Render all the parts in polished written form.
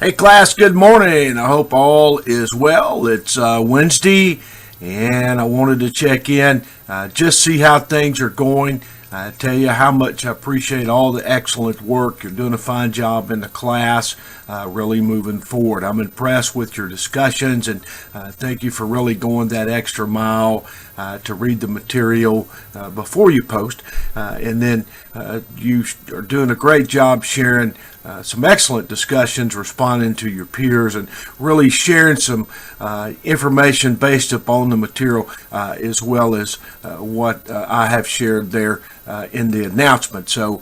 Hey class, good morning. I hope all is well. It's Wednesday, and I wanted to check in, just see how things are going. Tell you how much I appreciate all the excellent work. You're doing a fine job in the class, really moving forward. I'm impressed with your discussions, and thank you for really going that extra mile to read the material before you post. And then you are doing a great job sharing some excellent discussions, responding to your peers, and really sharing some information based upon the material as well as what I have shared there in the announcement. So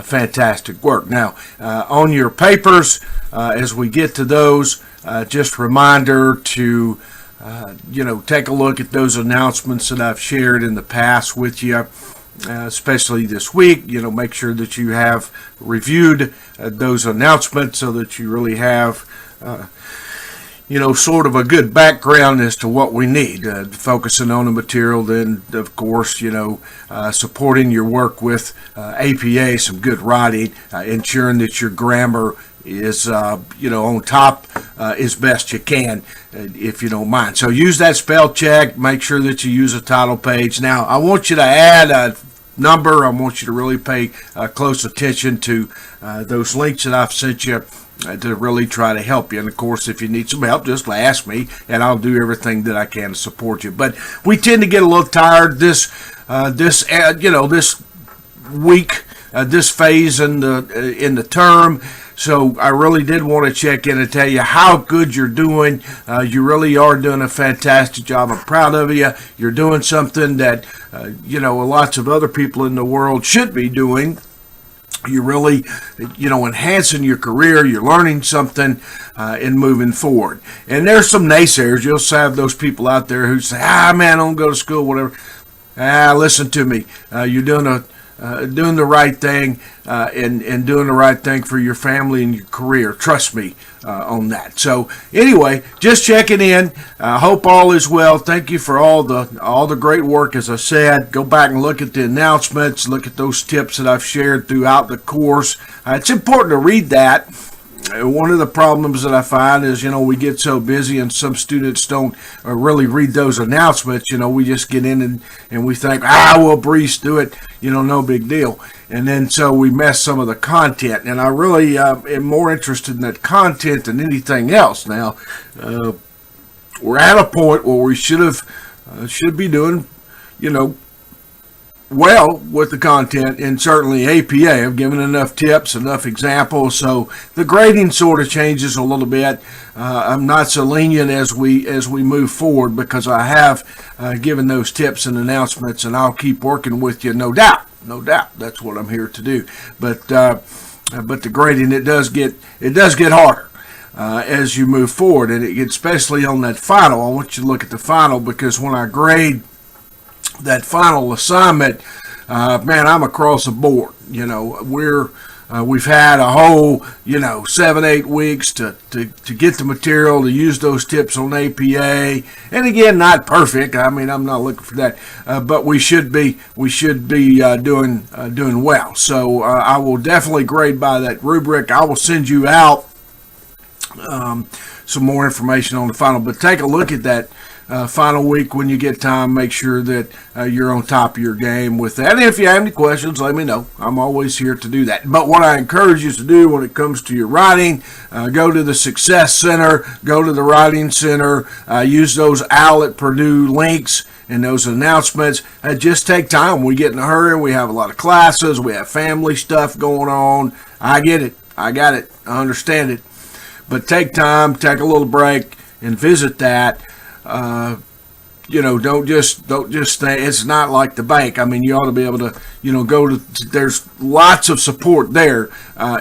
fantastic work. Now, on your papers, as we get to those, just a reminder to take a look at those announcements that I've shared in the past with you. Especially this week, make sure that you have reviewed those announcements so that you really have, sort of a good background as to what we need. Focusing on the material, then, of course, supporting your work with APA, some good writing, ensuring that your grammar is, on top as best you can, if you don't mind. So use that spell check. Make sure that you use a title page. Now, I want you to add a number. I want you to really pay close attention to those links that I've sent you to really try to help you. And of course, if you need some help, just ask me, and I'll do everything that I can to support you. But we tend to get a little tired this week, this phase in the term. So I really did want to check in and tell you how good you're doing. You really are doing a fantastic job. I'm proud of you. You're doing something that, lots of other people in the world should be doing. You're really, enhancing your career. You're learning something and moving forward. And there's some naysayers. You'll have those people out there who say, man, I don't go to school, whatever. Listen to me. You're doing the right thing and doing the right thing for your family and your career. Trust me on that. So anyway, just checking in. Hope all is well. Thank you for all the great work. As I said, go back and look at the announcements. Look at those tips that I've shared throughout the course. It's important to read that. One of the problems that I find is, we get so busy and some students don't really read those announcements. We just get in and we think, we'll breeze through it, no big deal. And then so we mess some of the content. And I really am more interested in that content than anything else. Now, we're at a point where we should be doing, well with the content, and certainly APA. I've given enough tips, enough examples, so the grading sort of changes a little bit. I'm not so lenient as we move forward because I have given those tips and announcements, and I'll keep working with you, no doubt. That's what I'm here to do. But the grading, it does get harder as you move forward, and especially on that final. I want you to look at the final, because when I grade that final assignment, I'm across the board. We've had a whole 7-8 weeks to get the material, to use those tips on APA. And again, not perfect. I'm not looking for that, but we should be doing well. So I will definitely grade by that rubric. I will send you out some more information on the final, but take a look at that final week when you get time. Make sure that you're on top of your game with that. And if you have any questions, let me know. I'm always here to do that. But what I encourage you to do when it comes to your writing, go to the Success Center, go to the Writing Center, use those Al at Purdue links and those announcements. Just take time. We get in a hurry. We have a lot of classes. We have family stuff going on. I get it. I got it. I understand it. But take time, take a little break, and visit that. Don't just think it's not like the bank. You ought to be able to, go to. There's lots of support there.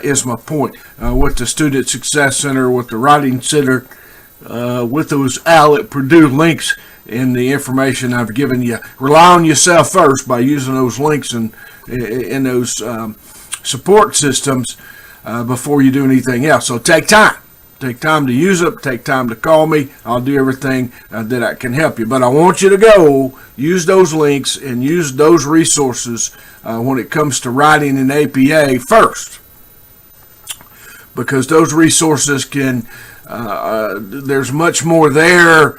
Is my point with the Student Success Center, with the Writing Center, with those Al at Purdue links and the information I've given you. Rely on yourself first by using those links and in those support systems before you do anything else. So take time. Take time to use it. Take time to call me. I'll do everything that I can help you. But I want you to go use those links and use those resources when it comes to writing in APA first. because those resources can, there's much more there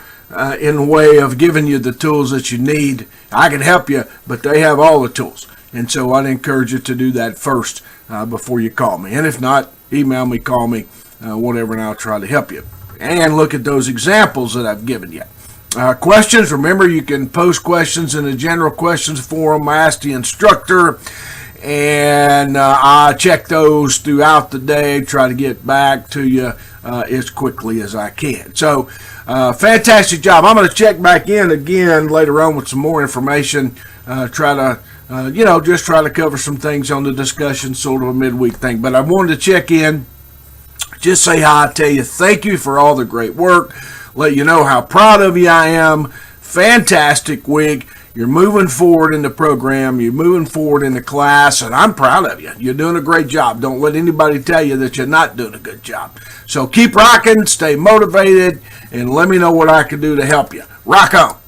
in the way of giving you the tools that you need. I can help you, but they have all the tools. And so I'd encourage you to do that first before you call me. And if not, email me, call me, whatever, and I'll try to help you. And look at those examples that I've given you. Questions, remember you can post questions in the general questions forum, Ask the Instructor, and I check those throughout the day, try to get back to you as quickly as I can. So fantastic job. I'm going to check back in again later on with some more information, try to just try to cover some things on the discussion, sort of a midweek thing. But I wanted to check in, just say hi, tell you thank you for all the great work, let you know how proud of you I am. Fantastic week. You're moving forward in the program. You're moving forward in the class, and I'm proud of you. You're doing a great job. Don't let anybody tell you that you're not doing a good job. So keep rocking, stay motivated, and let me know what I can do to help you. Rock on.